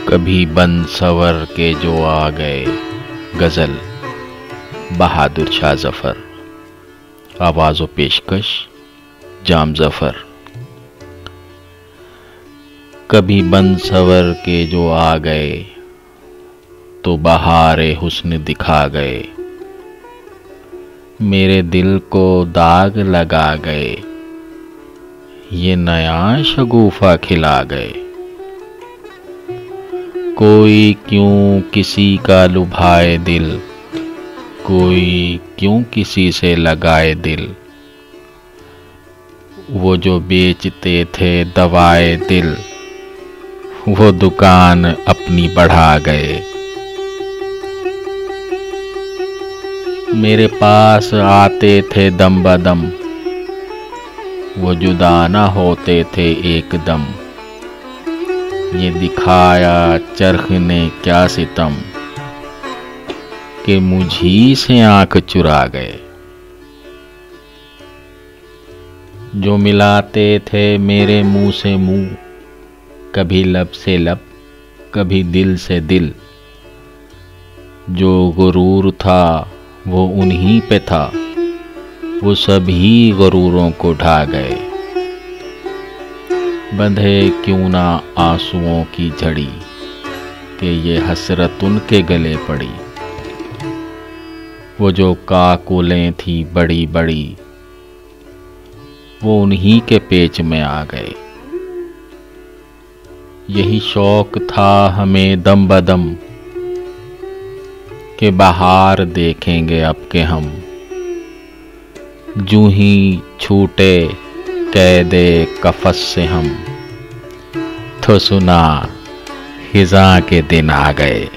कभी बन सवर के जो आ गए। गज़ल बहादुर शाह ज़फ़र। आवाज़ व पेशकश जाम ज़फ़र। कभी बन सवर के जो आ गए तो बहारे हुस्न दिखा गए। मेरे दिल को दाग लगा गए, ये नया शगुफ़ा खिला गए। कोई क्यों किसी का लुभाए दिल, कोई क्यों किसी से लगाए दिल। वो जो बेचते थे दवाए दिल, वो दुकान अपनी बढ़ा गए। मेरे पास आते थे दम बदम, वो जुदा न होते थे एकदम। ये दिखाया चरख ने क्या सितम, कि मुझी से आंख चुरा गए। जो मिलाते थे मेरे मुंह से मुंह, कभी लब से लब कभी दिल से दिल। जो गुरूर था वो उन्हीं पे था, वो सभी गुरूरों को ढा गए। बंधे क्यों ना आंसुओं की झड़ी, कि ये हसरत उनके गले पड़ी। वो जो काकुलें थी बड़ी बड़ी, वो उन्हीं के पेच में आ गए। यही शौक था हमें दम बदम, कि बहार देखेंगे अब के हम। जूं ही छूटे कैदे कफस से हम, तो सुना खिज़ां के दिन आ गए।